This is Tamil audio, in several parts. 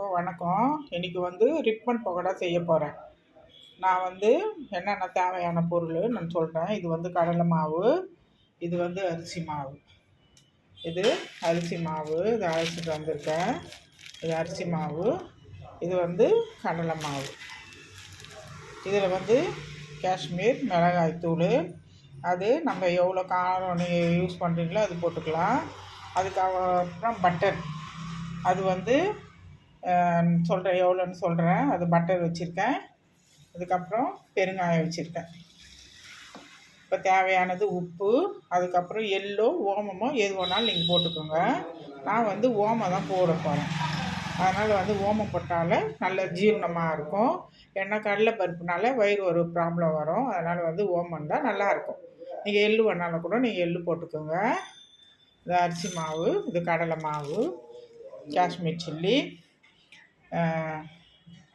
எல்லாருக்கும் வணக்கம். இன்றைக்கி வந்து ரிப்பன் பக்கோடா செய்ய போகிறேன். நான் வந்து என்னென்ன தேவையான பொருள் நான் சொல்கிறேன். இது வந்து கடலை மாவு, இது வந்து அரிசி மாவு. இது அரிசி மாவு, இது அரைச்சிட்டு வந்திருக்கேன். இது அரிசி மாவு, இது வந்து கடலை மாவு. இதில் வந்து காஷ்மீர் மிளகாய் தூள், அது நம்ம எவ்வளோ காரம் நீங்கள் யூஸ் பண்ணுறீங்களோ அது போட்டுக்கலாம். அதுக்கப்புறம் பட்டர், அது வந்து சொல்கிறேன் எவ்வளோன்னு சொல்கிறேன். அது பட்டர் வச்சுருக்கேன். அதுக்கப்புறம் பெருங்காயம் வச்சுருக்கேன். இப்போ தேவையானது உப்பு, அதுக்கப்புறம் எள்ளோ ஓமமோ எது வேணாலும் நீங்கள் போட்டுக்கோங்க. நான் வந்து ஓமம் தான் போட போகிறேன். அதனால் வந்து ஓமம் போட்டால் நல்ல ஜீரணமாக இருக்கும். ஏன்னா கடலை பருப்புனால வயிறு ஒரு ப்ராப்ளம் வரும். அதனால் வந்து ஓமம் தான் நல்லாயிருக்கும். நீங்கள் எள்ளு வேணாலும் கூட நீங்கள் எள்ளு போட்டுக்கோங்க. இது அரிசி மாவு, இது கடலை மாவு, காஷ்மீர் சில்லி,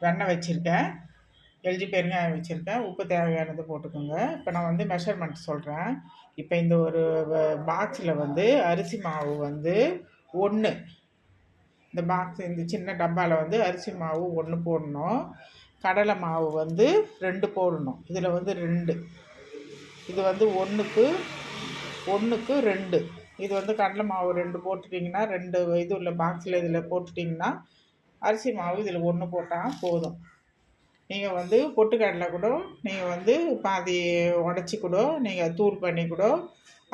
வெண்ணெய் வச்சுருக்கேன், எல்ஜி பெருங்காயம் வச்சுருக்கேன், உப்பு தேவையானது போட்டுக்கோங்க. இப்போ நான் வந்து மெஷர்மெண்ட் சொல்கிறேன். இப்போ இந்த ஒரு பாக்ஸில் வந்து அரிசி மாவு வந்து 1, இந்த பாக்ஸ் இந்த சின்ன டப்பாவில் வந்து அரிசி மாவு 1 போடணும். கடலை மாவு வந்து 2 போடணும். இதில் வந்து 2, இது வந்து 1க்கு 2. இது வந்து கடலை மாவு 2 போட்டுட்டிங்கன்னா 2 இது உள்ள பாக்ஸில் இதில் போட்டுட்டிங்கன்னா அரிசி மாவு இதில் 1 போட்டால் போதும். நீங்கள் வந்து பொட்டுக்கடலை கூட நீங்கள் வந்து பாதி உடச்சி கூட நீங்கள் தூள் பண்ணி கூட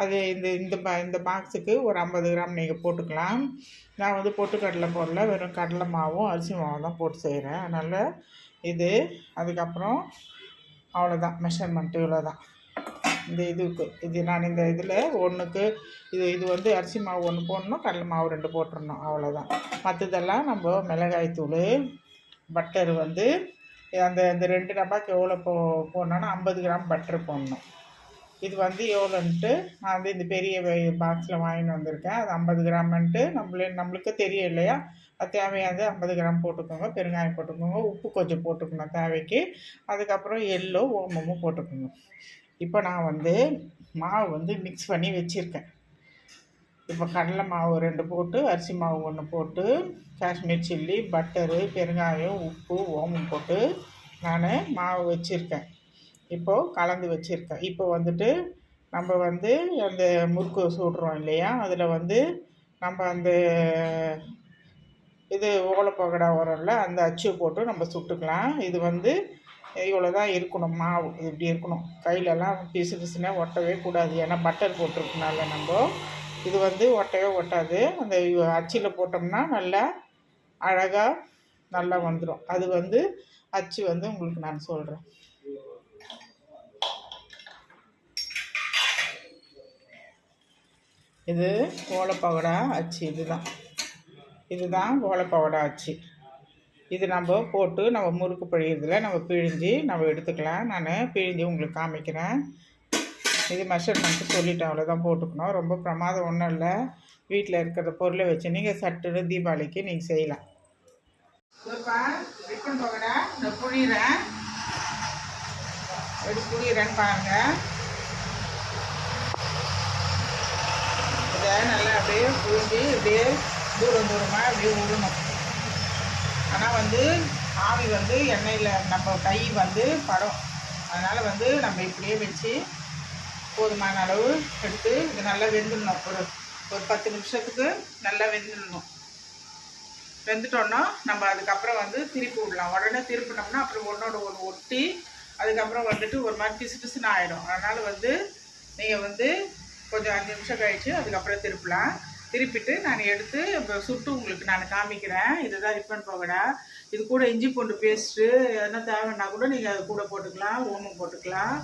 அது இந்த பாக்ஸுக்கு ஒரு 50 கிராம் நீங்கள் போட்டுக்கலாம். நான் வந்து பொட்டுக்கடலை போடல, வெறும் கடலை மாவும் அரிசி மாவும் தான் போட்டு செய்கிறேன். அதனால் இது அதுக்கப்புறம் அவ்வளோதான் மெஷர்மெண்ட்டு, இவ்வளோ தான். இந்த இதுக்கு இது நான் இந்த இதில் 1க்கு இது வந்து அரிசி மாவு 1 போடணும், கடலை மாவு 2 போட்டுடணும், அவ்வளோதான். மற்றதெல்லாம் நம்ம மிளகாய் தூள், பட்டர் வந்து அந்த 2 டப்பாக்கு எவ்வளோ போடணுன்னா 50 கிராம் பட்டர் போடணும். இது வந்து எவ்வளோன்ட்டு நான் வந்து இந்த பெரிய பாக்ஸில் வாங்கிட்டு வந்திருக்கேன். அது 50 கிராம்ன்ட்டு நம்மளுக்கு தெரியும் இல்லையா. அது தேவையானது 50 கிராம் போட்டுக்கோங்க. பெருங்காயம் போட்டுக்கோங்க, உப்பு கொஞ்சம் போட்டுக்கணும் தேவைக்கு. அதுக்கப்புறம் எள்ளோ ஓமமும் போட்டுக்கோங்க. இப்போ நான் வந்து மாவு வந்து மிக்ஸ் பண்ணி வச்சுருக்கேன். இப்போ கடலை மாவு 2 போட்டு, அரிசி மாவு 1 போட்டு, காஷ்மீர் சில்லி, பட்டரு, பெருங்காயம், உப்பு, ஓமம் போட்டு நான் மாவு வச்சுருக்கேன். இப்போது கலந்து வச்சுருக்கேன். இப்போ வந்துட்டு நம்ம வந்து அந்த முறுக்கு சுடுறோம் இல்லையா, அதில் வந்து நம்ம அந்த இது ஓலைப்பகடா உரம்ல அந்த அச்சு போட்டு நம்ம சுட்டுக்கலாம். இது வந்து இவ்வளோ தான் இருக்கணும் மாவு, இப்படி இருக்கணும். கையிலலாம் பிசு பிசுனே ஒட்டவே கூடாது. ஏன்னா பட்டர் போட்டிருக்கனால நம்ம இது வந்து ஒட்டவே ஒட்டாது. அந்த அச்சில் போட்டோம்னா நல்லா அழகாக நல்லா வந்துடும். அது வந்து அச்சு வந்து உங்களுக்கு நான் சொல்கிறேன். இது ஓலைப்பகடா அச்சு, இதுதான் ஓலைப்பகடா அச்சு. இது நம்ம போட்டு நம்ம முறுக்கு பிழியறதுல நம்ம பிழிஞ்சு நம்ம எடுத்துக்கலாம். நான் பிழிஞ்சு உங்களுக்கு காமிக்கிறேன். இது மெஷர்மெண்ட்டு சொல்லிட்டேன், அவ்வளோதான் போட்டுக்கணும். ரொம்ப பிரமாதம் ஒன்றும் இல்லை. வீட்டில் இருக்கிற பொருளை வச்சு நீங்கள் சட்டுன்னு தீபாவளிக்கு நீங்கள் செய்யலாம். இப்போ ரிப்பன் பக்கோடா நான் புழிகிறேன், எப்படி புழிகிறேன்னு பாருங்கள். இதை நல்லா அப்படியே புழிஞ்சு அப்படியே தூரமாக அப்படியே விடணும். ஆனால் வந்து ஆவி வந்து எண்ணெயில் நம்ம கை வந்து படம். அதனால் வந்து நம்ம இப்படியே வச்சு போதுமான அளவு எடுத்து இது நல்லா வெந்துடணும். ஒரு 10 நிமிஷத்துக்கு நல்லா வெந்துடணும். வெந்துட்டோன்னா நம்ம அதுக்கப்புறம் வந்து திருப்பி விடலாம். உடனே திருப்பினோம்னா அப்புறம் ஒன்றோட ஒன்று ஒட்டி அதுக்கப்புறம் வந்துட்டு ஒரு மாதிரி பிசு பிசுன்னு ஆகிடும். அதனால் வந்து நீங்கள் வந்து கொஞ்சம் 5 நிமிஷம் கழித்து அதுக்கப்புறம் திருப்பலாம். திருப்பிட்டு நான் எடுத்து இப்போ சுட்டு உங்களுக்கு நான் காமிக்கிறேன். இதுதான் ரிப்பன் பக்கோடா. இது கூட இஞ்சி பூண்டு பேஸ்ட்டு எதனா தேவைன்னா கூட நீங்கள் அது கூட போட்டுக்கலாம். ஓமம் போட்டுக்கலாம்,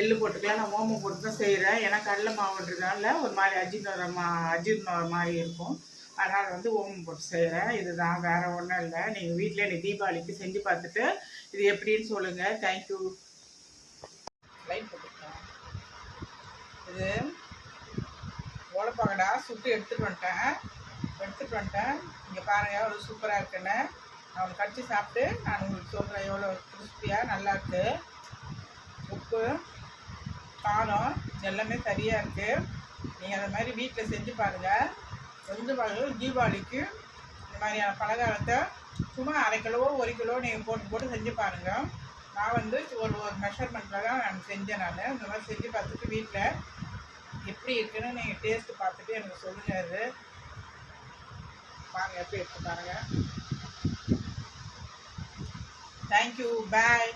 எள்ளு போட்டுக்கலாம். நான் ஓமம் போட்டு தான் செய்கிறேன். ஏன்னா கடலை மாவுன்றதுனால ஒரு மாதிரி அஜீர்ணம் மாதிரி இருக்கும். அதனால் வந்து ஓமம் போட்டு செய்கிறேன். இதுதான், வேறு ஒன்றும் இல்லை. நீங்கள் வீட்டில் நீ தீபாவளிக்கு செஞ்சு பார்த்துட்டு இது எப்படின்னு சொல்லுங்கள். தேங்க்யூ. லைட் போட்டுக்கலாம். இது ஓலைப்பகடா சுட்டு எடுத்துகிட்டு வந்துட்டேன். இங்கே பாருங்கள், ஒரு சூப்பராக இருக்குன்னு. நான் உங்களுக்கு கடிச்சு சாப்பிட்டு நான் உங்களுக்கு சொல்கிறேன் எவ்வளோ கிறிஸ்பியாக நல்லாயிருக்கு. உப்பு, காரம் எல்லாமே சரியாக இருக்குது. நீங்கள் அந்த மாதிரி வீட்டில் செஞ்சு பாருங்கள். தீபாவளிக்கு இந்த மாதிரியான பலகாரத்தை சும்மா 1/2 கிலோ 1 கிலோ நீங்கள் போட்டு போட்டு செஞ்சு பாருங்கள். நான் வந்து ஒரு ஒரு மெஷர்மெண்ட்டில் தான் நான் செஞ்சேன். நான் இந்த மாதிரி செஞ்சு பார்த்துட்டு வீட்டில் எப்படி இருக்குன்னு நீங்கள் டேஸ்ட்டு பார்த்துட்டு எனக்கு சொல்லுங்கள். அது பாருங்கள், எப்படி எடுத்து பாருங்கள். தேங்க்யூ, பாய்.